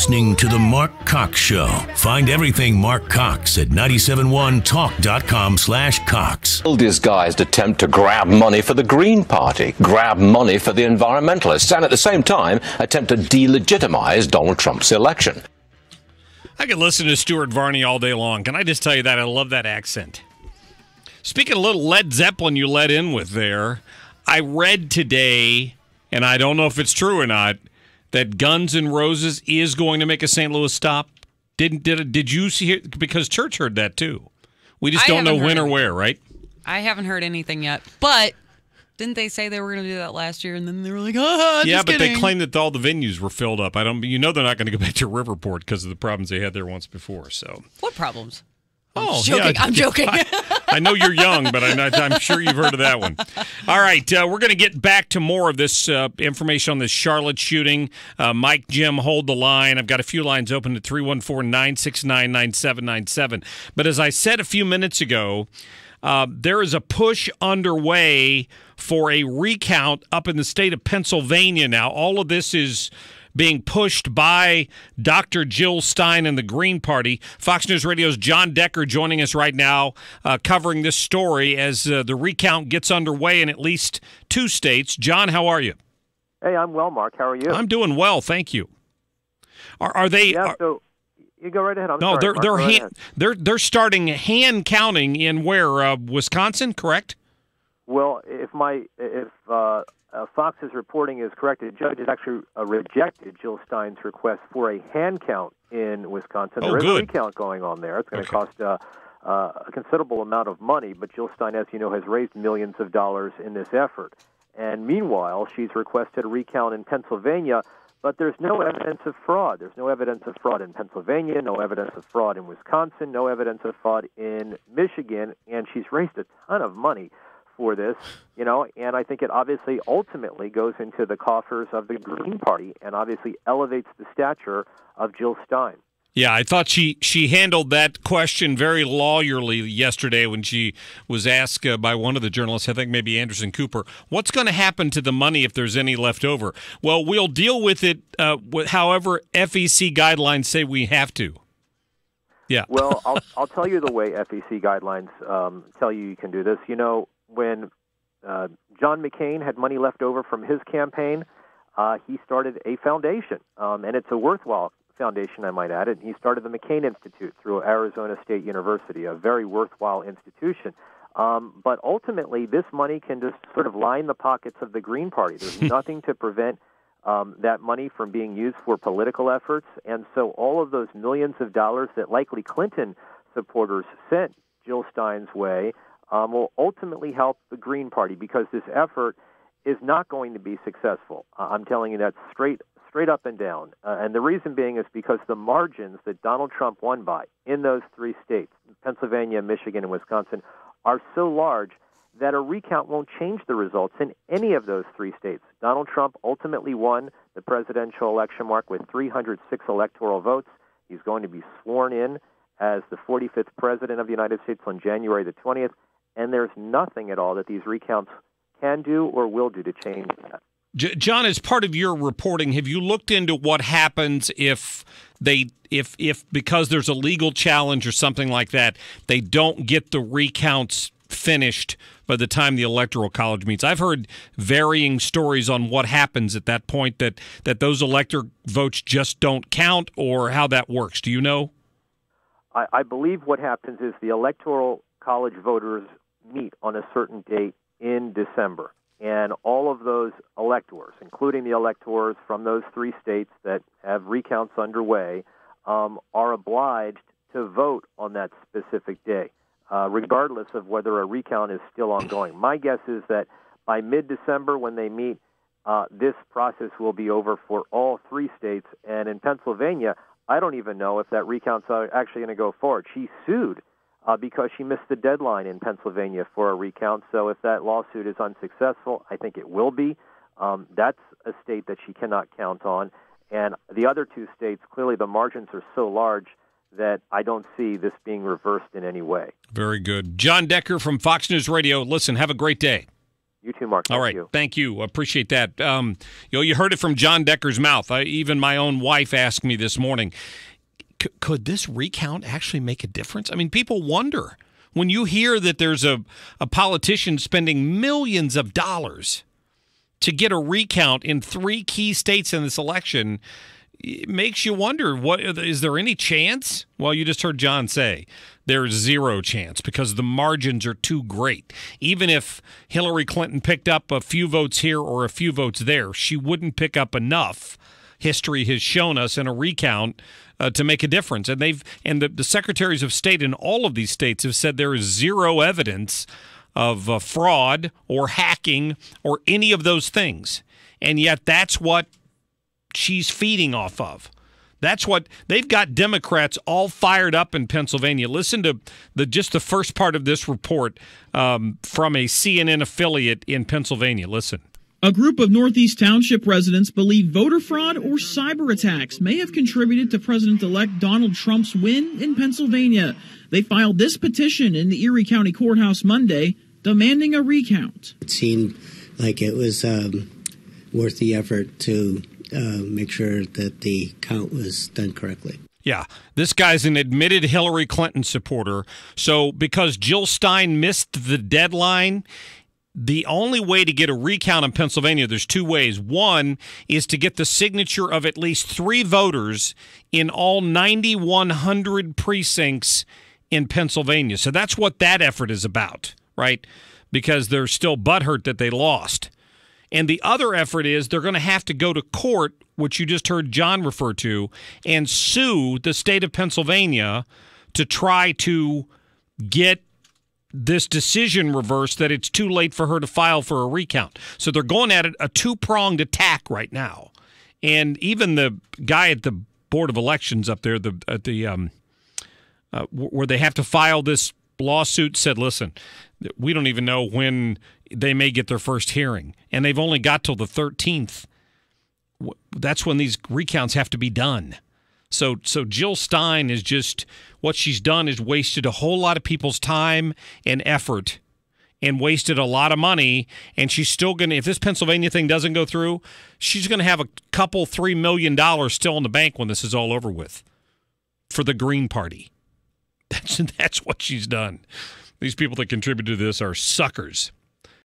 listening to The Mark Cox Show. Find everything Mark Cox at 971talk.com/Cox. Disguised attempt to grab money for the Green Party, grab money for the environmentalists, and at the same time attempt to delegitimize Donald Trump's election. I could listen to Stuart Varney all day long. Can I just tell you that? I love that accent. Speaking of little Led Zeppelin you let in with there, I read today, and I don't know if it's true or not, that Guns N' Roses is going to make a St. Louis stop. Did you see it? Because Church heard that too. We just don't know when or where, right? I haven't heard anything yet. But didn't they say they were going to do that last year, and then they were like, yeah, but kidding. they claimed that all the venues were filled up. They're not going to go back to Riverport because of the problems they had there once before. So what problems? I'm joking. I know you're young, but I'm sure you've heard of that one. All right, we're going to get back to more of this information on this Charlotte shooting. Mike, Jim, hold the line. I've got a few lines open at 314-969-9797. But as I said a few minutes ago, there is a push underway for a recount up in the state of Pennsylvania now. All of this is being pushed by Dr. Jill Stein and the Green Party. Fox News Radio's Jon Decker joining us right now, covering this story as the recount gets underway in at least 2 states. John, how are you? Hey, I'm well, Mark. How are you? I'm doing well, thank you. Are they? Yeah, so you go right ahead. They're starting hand counting in where Wisconsin, correct? Well, if Fox's reporting is correct, the judge has actually rejected Jill Stein's request for a hand count in Wisconsin. There is a recount going on there. It's going to cost a considerable amount of money, but Jill Stein, as you know, has raised millions of dollars in this effort. And meanwhile, she's requested a recount in Pennsylvania, but there's no evidence of fraud. There's no evidence of fraud in Pennsylvania, no evidence of fraud in Wisconsin, no evidence of fraud in Michigan, and she's raised a ton of money for this, and I think it obviously ultimately goes into the coffers of the Green Party and obviously elevates the stature of Jill Stein. Yeah, I thought she handled that question very lawyerly yesterday when she was asked by one of the journalists, I think maybe Anderson Cooper, what's going to happen to the money if there's any left over? Well, we'll deal with it however FEC guidelines say we have to. Yeah. Well, I'll tell you the way FEC guidelines tell you can do this. When John McCain had money left over from his campaign, he started a foundation, and it's a worthwhile foundation, I might add. And he started the McCain Institute through Arizona State University, a very worthwhile institution. But ultimately, this money can just sort of line the pockets of the Green Party. There's nothing to prevent that money from being used for political efforts. And so all of those millions of dollars that likely Clinton supporters sent Jill Stein's way will ultimately help the Green Party because this effort is not going to be successful. I'm telling you that straight up and down. And the reason being is because the margins that Donald Trump won by in those 3 states, Pennsylvania, Michigan, and Wisconsin, are so large that a recount won't change the results in any of those 3 states. Donald Trump ultimately won the presidential election mark with 306 electoral votes. He's going to be sworn in as the 45th president of the United States on January the 20th. And there's nothing at all that these recounts can do or will do to change that. John, as part of your reporting, have you looked into what happens if because there's a legal challenge or something like that, they don't get the recounts finished by the time the Electoral College meets? I've heard varying stories on what happens at that point, that those elector votes just don't count, or how that works. Do you know? I believe what happens is the Electoral College voters meet on a certain date in December. And all of those electors, including the electors from those 3 states that have recounts underway, are obliged to vote on that specific day, regardless of whether a recount is still ongoing. My guess is that by mid-December, when they meet, this process will be over for all 3 states. And in Pennsylvania, I don't even know if that recount's actually going to go forward. She sued because she missed the deadline in Pennsylvania for a recount. So if that lawsuit is unsuccessful, I think it will be. That's a state that she cannot count on. And the other 2 states, clearly the margins are so large that I don't see this being reversed in any way. Very good. Jon Decker from Fox News Radio. Listen, have a great day. You too, Mark. All right. Thank you. Appreciate that. You heard it from Jon Decker's mouth. Even my own wife asked me this morning, could this recount actually make a difference? I mean, people wonder when you hear that there's a politician spending millions of dollars to get a recount in 3 key states in this election. It makes you wonder, is there any chance? Well, you just heard John say there's zero chance because the margins are too great. Even if Hillary Clinton picked up a few votes here or a few votes there, she wouldn't pick up enough. History has shown us in a recount to make a difference. And the secretaries of state in all of these states have said there is zero evidence of fraud or hacking or any of those things. And yet that's what she's feeding off of. That's what they've got Democrats all fired up in Pennsylvania. Listen to just the first part of this report from a CNN affiliate in Pennsylvania. Listen. A group of Northeast Township residents believe voter fraud or cyber attacks may have contributed to President-elect Donald Trump's win in Pennsylvania. They filed this petition in the Erie County Courthouse Monday, demanding a recount. It seemed like it was worth the effort to make sure that the count was done correctly. Yeah, this guy's an admitted Hillary Clinton supporter. So because Jill Stein missed the deadline, the only way to get a recount in Pennsylvania, there's 2 ways. One is to get the signature of at least 3 voters in all 9,100 precincts in Pennsylvania. So that's what that effort is about, right? Because they're still butthurt that they lost. And the other effort is they're going to have to go to court, which you just heard John refer to, and sue the state of Pennsylvania to try to get this decision reversed that it's too late for her to file for a recount. So they're going at it a 2-pronged attack right now. And even the guy at the Board of Elections up there, where they have to file this lawsuit, said, listen, we don't even know when they may get their first hearing. And they've only got till the 13th. That's when these recounts have to be done. So Jill Stein is just, what she's done is wasted a whole lot of people's time and effort and wasted a lot of money. And she's still going to, if this Pennsylvania thing doesn't go through, she's going to have a couple, $3 million still in the bank when this is all over with for the Green Party. That's what she's done. These people that contribute to this are suckers.